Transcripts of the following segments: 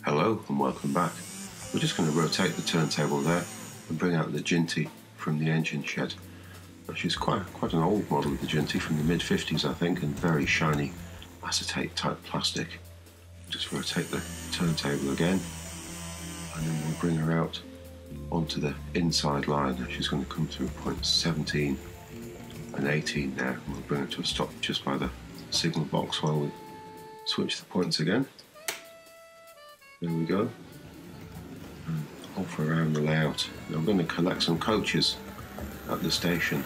Hello and welcome back. We're just going to rotate the turntable there and bring out the Jinty from the engine shed. Which is quite an old model of the Jinty from the mid-50s I think, and very shiny acetate type plastic. Just rotate the turntable again and then we'll bring her out onto the inside line. She's going to come through points 17 and 18 now, and we'll bring her to a stop just by the signal box while we switch the points again. There we go. And off around the layout. Now I'm going to collect some coaches at the station.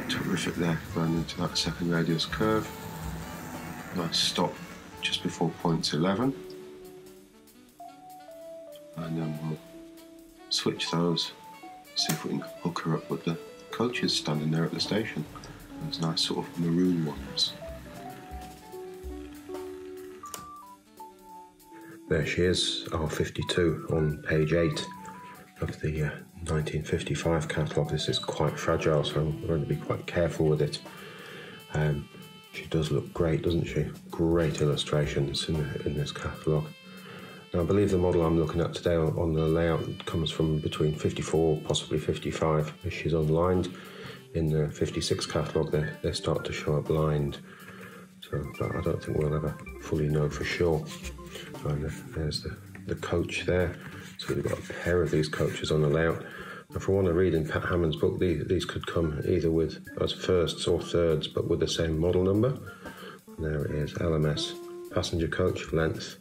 Terrific there, going into that second radius curve. Nice stop just before points 11. And then we'll switch those, see if we can hook her up with the coaches standing there at the station. Those nice sort of maroon ones. There she is, R.52 on page 8 of the 1955 catalogue. This is quite fragile, so I'm going to be quite careful with it. She does look great, doesn't she? Great illustrations in this catalogue. Now, I believe the model I'm looking at today on the layout comes from between 54, possibly 55, as she's unlined. In the 56 catalogue, they start to show up lined. So, but I don't think we'll ever fully know for sure. And there's the coach there. So we've got a pair of these coaches on the layout. And from what I read in Pat Hammond's book, these could come either with as firsts or thirds, but with the same model number. And there it is, L.M.S. passenger coach, length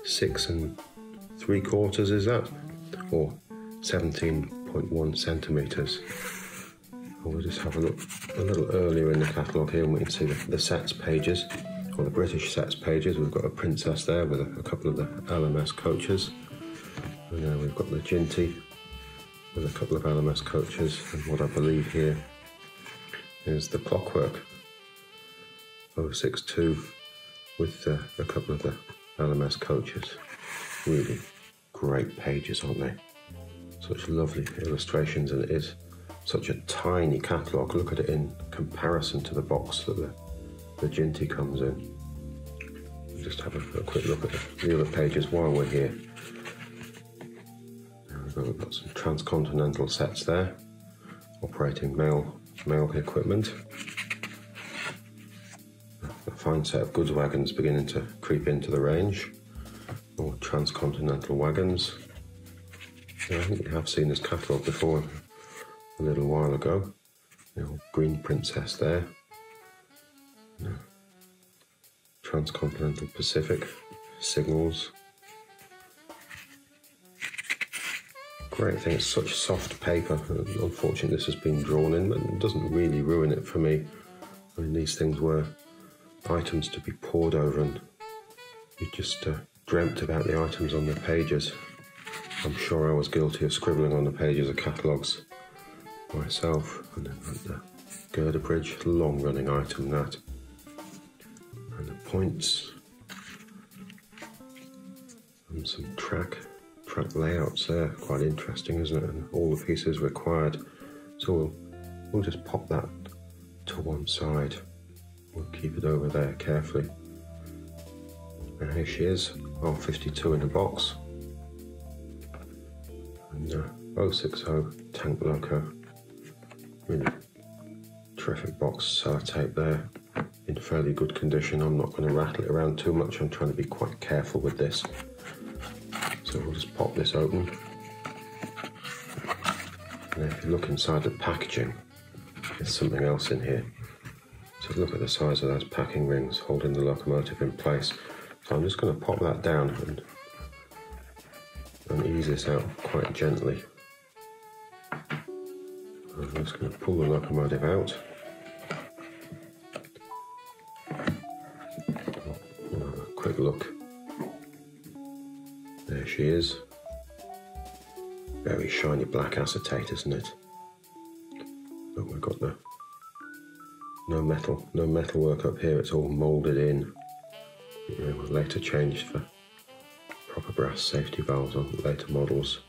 6 3/4, is that? Or 17.1 centimetres. We'll just have a look a little earlier in the catalogue here, and we can see the sets pages, or the British sets pages. We've got a Princess there with a couple of the L.M.S coaches. And then we've got the Jinty with a couple of L.M.S coaches, and what I believe here is the Clockwork 062 with a couple of the L.M.S coaches. Really great pages, aren't they? Such lovely illustrations, and it is such a tiny catalogue. Look at it in comparison to the box that the Jinty comes in. We'll just have a quick look at the other pages while we're here. We've got some transcontinental sets there, operating mail equipment. A fine set of goods wagons beginning to creep into the range, or transcontinental wagons. I think we have seen this catalogue before a little while ago. The old green Princess there. Transcontinental Pacific signals. Great thing, it's such soft paper. Unfortunately this has been drawn in, but it doesn't really ruin it for me. I mean, these things were items to be pored over, and you just dreamt about the items on the pages. I'm sure I was guilty of scribbling on the pages of catalogues myself. And then the girder bridge, long running item that. And the points. And some track layouts there, quite interesting, isn't it? And all the pieces required. So we'll just pop that to one side. We'll keep it over there carefully. And here she is, R.52 in a box. And 060 tank loco. Really terrific box, sellotape there, in fairly good condition. I'm not going to rattle it around too much. I'm trying to be quite careful with this. So we'll just pop this open. And if you look inside the packaging, there's something else in here. So look at the size of those packing rings holding the locomotive in place. So I'm just going to pop that down and ease this out quite gently. I'm just going to pull the locomotive out. We'll have a quick look. There she is. Very shiny black acetate, isn't it? But we've got no metal work up here. It's all moulded in. It was later changed for proper brass safety valves on later models.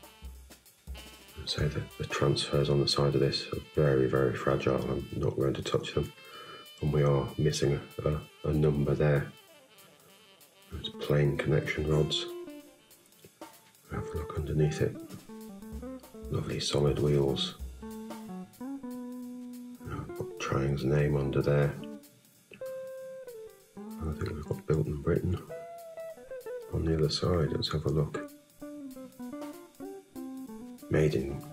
I'd say that the transfers on the side of this are very, very fragile. I'm not going to touch them. And we are missing a number there. There's plain connection rods. Have a look underneath it. Lovely solid wheels. I've got Triang's name under there. I think we've got built in Britain on the other side. Let's have a look. Made in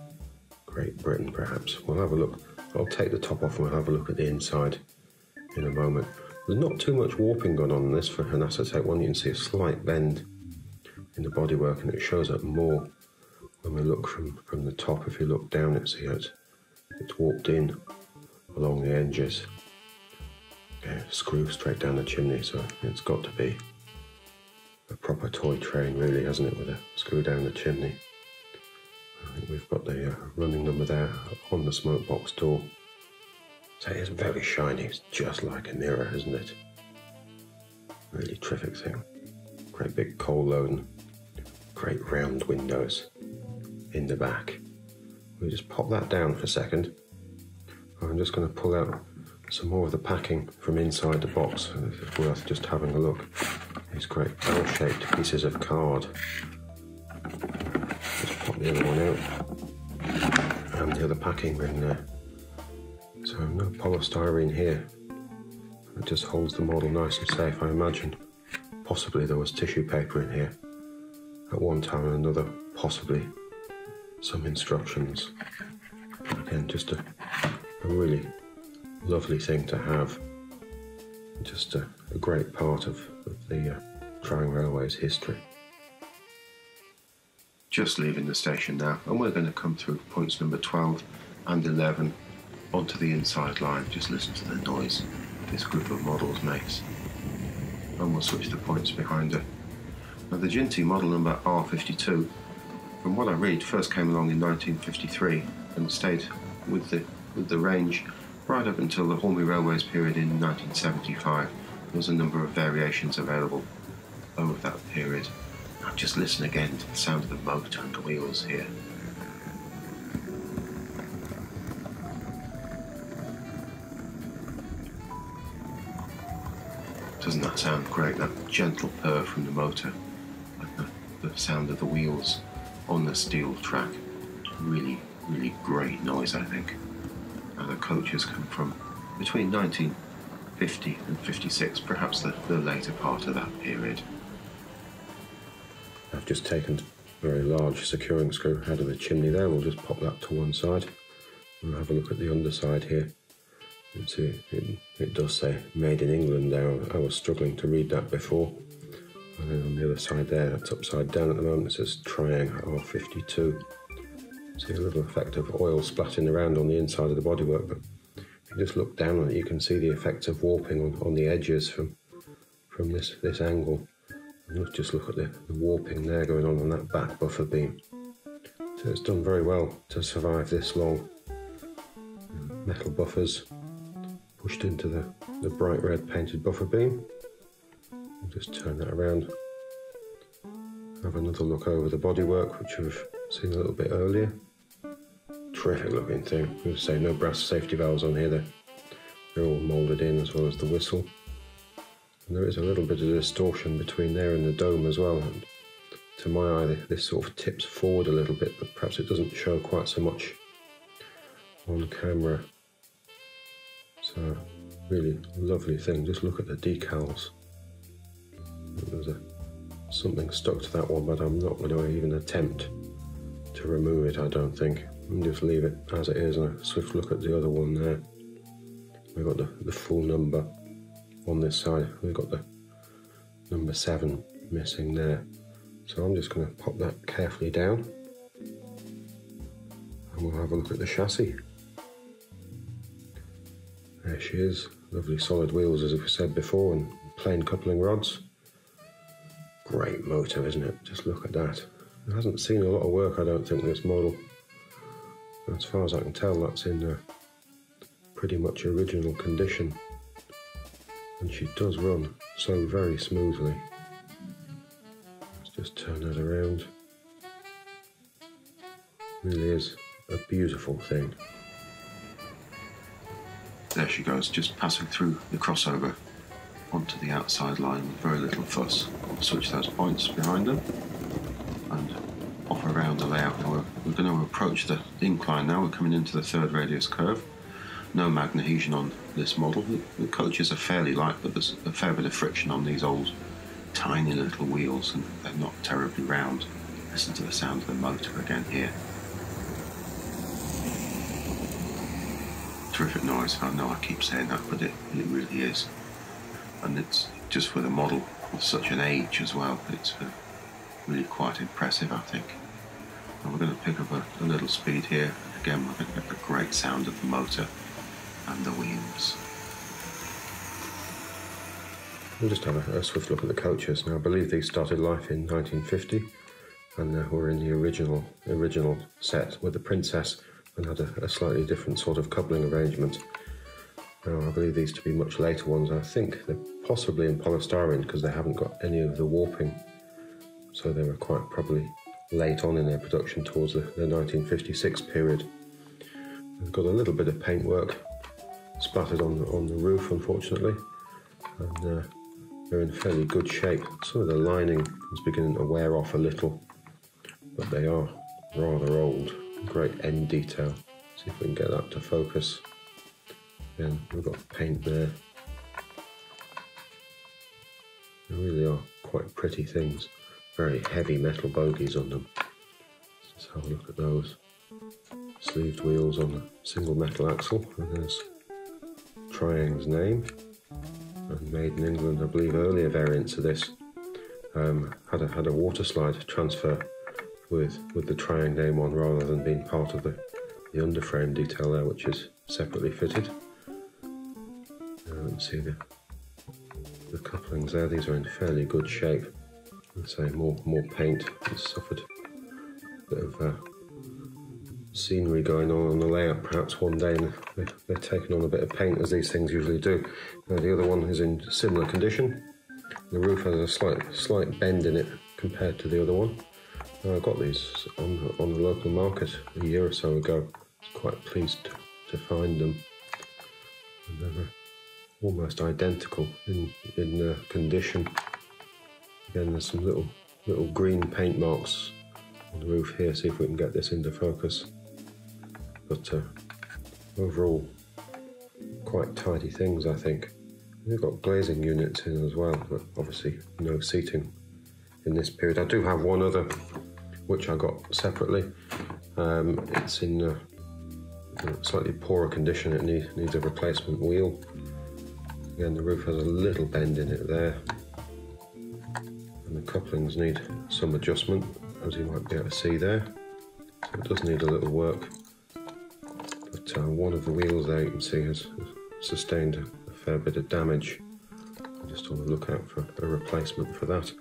Great Britain, perhaps. We'll have a look. I'll take the top off and we'll have a look at the inside in a moment. There's not too much warping going on this for an acetate one. You can see a slight bend in the bodywork, and it shows up more when we look from the top. If you look down, it see it's warped in along the edges. Okay, screw straight down the chimney, so it's got to be a proper toy train, really, hasn't it, with a screw down the chimney. I think we've got the running number there on the smoke box door. So it's very shiny. It's just like a mirror, isn't it? Really terrific thing. Great big coal load and great round windows in the back. We'll just pop that down for a second. I'm just going to pull out some more of the packing from inside the box. It's worth just having a look. These great L-shaped pieces of card. Just pop the other one out. And the other packing in there. So no polystyrene here. It just holds the model nice and safe. I imagine possibly there was tissue paper in here at one time or another, possibly some instructions. Again, just a really lovely thing to have. Just a great part of the Triang Railway's history. Just leaving the station now, and we're going to come through points number 12 and 11 onto the inside line. Just listen to the noise this group of models makes. And we'll switch the points behind her. Now the Jinty model number R.52, from what I read, first came along in 1953 and stayed with the range right up until the Hornby Railways period in 1975. There was a number of variations available over that period. Now just listen again to the sound of the motor and the wheels here. Doesn't that sound great? That gentle purr from the motor, like the sound of the wheels on the steel track. Really, really great noise, I think. Now the coaches come from between 1950 and 56, perhaps the later part of that period. I've just taken a very large securing screw out of the chimney there. We'll just pop that to one side. We'll have a look at the underside here. You can see it does say made in England there. I was struggling to read that before. And then on the other side there, that's upside down at the moment, it says Triang R.52. See a little effect of oil splatting around on the inside of the bodywork, but if you just look down on it, you can see the effects of warping on the edges from this angle. And let's just look at the warping there going on that back buffer beam. So it's done very well to survive this long. Metal buffers pushed into the bright red painted buffer beam. We'll just turn that around. Have another look over the bodywork, which we've seen a little bit earlier. Terrific looking thing. We'll say no brass safety valves on here. They're all moulded in, as well as the whistle. And there is a little bit of distortion between there and the dome as well. And to my eye, this sort of tips forward a little bit, but perhaps it doesn't show quite so much on camera. So, really lovely thing. Just look at the decals. There's something stuck to that one, but I'm not going to even attempt to remove it, I don't think. And just leave it as it is, and a swift look at the other one there. We've got the full number on this side. We've got the number 7 missing there. So I'm just going to pop that carefully down. And we'll have a look at the chassis. There she is. Lovely solid wheels, as we said before, and plain coupling rods. Great motor, isn't it? Just look at that. It hasn't seen a lot of work, I don't think, this model. As far as I can tell, that's in pretty much original condition. And she does run so very smoothly. Let's just turn that around. Really is a beautiful thing. There she goes, just passing through the crossover onto the outside line with very little fuss. I'll switch those points behind them, and around the layout. Now we're going to approach the incline now. We're coming into the third radius curve. No magnesium on this model. The coaches are fairly light, but there's a fair bit of friction on these old tiny little wheels, and they're not terribly round. Listen to the sound of the motor again here. Terrific noise. I know I keep saying that, but it really is. And it's just for the model of such an age as well. It's really quite impressive, I think. And we're going to pick up a little speed here. Again, we're going to get a great sound of the motor and the wheels. We'll just have a swift look at the coaches. Now, I believe these started life in 1950, and were in the original set with the Princess, and had a slightly different sort of coupling arrangement. Now, I believe these to be much later ones. I think they're possibly in polystyrene because they haven't got any of the warping, so they were quite probably late on in their production towards the 1956 period. They've got a little bit of paintwork splattered on the roof, unfortunately, and they're in fairly good shape. Some of the lining is beginning to wear off a little, but they are rather old. Great end detail. See if we can get that to focus. Again, we've got paint there. They really are quite pretty things. Very heavy metal bogies on them. Let's have a look at those. Sleeved wheels on a single metal axle, and there's Triang's name. And made in England. I believe earlier variants of this had a water slide transfer with the Triang name on, rather than being part of the underframe detail there, which is separately fitted. You can see the couplings there. These are in fairly good shape. Let's say more paint. It's suffered a bit of scenery going on the layout perhaps one day, and they're taking on a bit of paint, as these things usually do. Now, the other one is in similar condition. The roof has a slight bend in it compared to the other one. I got these on the local market a year or so ago. I was quite pleased to find them. And they're almost identical in condition. Again, there's some little green paint marks on the roof here. See if we can get this into focus. But overall, quite tidy things, I think. We've got glazing units in as well, but obviously no seating in this period. I do have one other which I got separately. It's in a slightly poorer condition. It needs a replacement wheel. Again, the roof has a little bend in it there, and the couplings need some adjustment, as you might be able to see there. So it does need a little work. But one of the wheels there, you can see, has sustained a fair bit of damage. I'm just on the lookout for a replacement for that.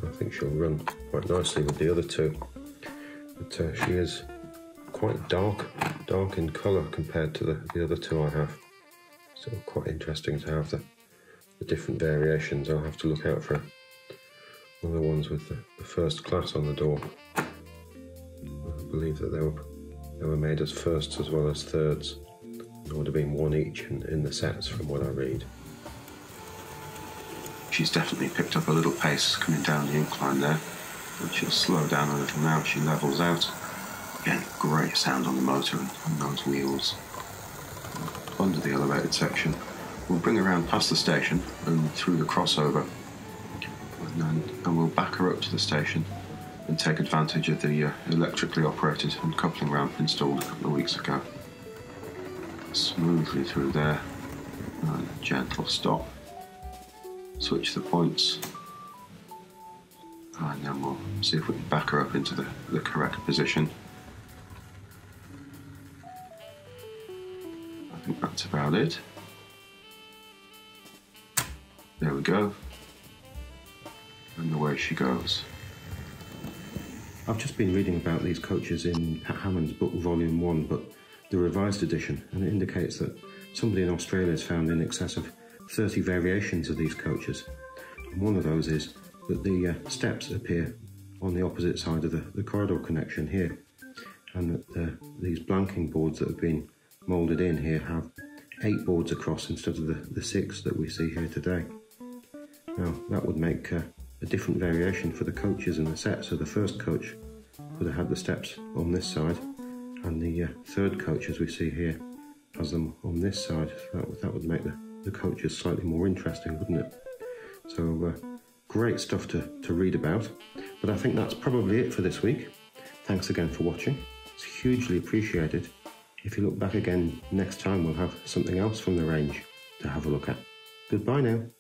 I think she'll run quite nicely with the other two, but she is quite dark in colour compared to the other two I have. So quite interesting to have the different variations. I'll have to look out for one of the ones with the first class on the door. I believe that they were made as firsts as well as thirds. There would have been one each in the sets, from what I read. She's definitely picked up a little pace coming down the incline there, and she'll slow down a little now as she levels out. Again, great sound on the motor and those wheels. Under the elevated section, we'll bring her around past the station and through the crossover, and we'll back her up to the station and take advantage of the electrically operated and coupling ramp installed a couple of weeks ago. Smoothly through there, and a gentle stop. Switch the points, and then we'll see if we can back her up into the correct position. I think that's about it. There we go. And away she goes. I've just been reading about these coaches in Pat Hammond's book, Volume 1, but the revised edition, and it indicates that somebody in Australia has found in excess of 30 variations of these coaches. And one of those is that the steps appear on the opposite side of the corridor connection here, and that these blanking boards that have been moulded in here have 8 boards across instead of the 6 that we see here today. Now, that would make a different variation for the coaches in the set. So the first coach would have had the steps on this side, and the third coach, as we see here, has them on this side. So that would make the coaches slightly more interesting, wouldn't it? So great stuff to read about. But I think that's probably it for this week. Thanks again for watching. It's hugely appreciated. If you look back again next time, we'll have something else from the range to have a look at. Goodbye now.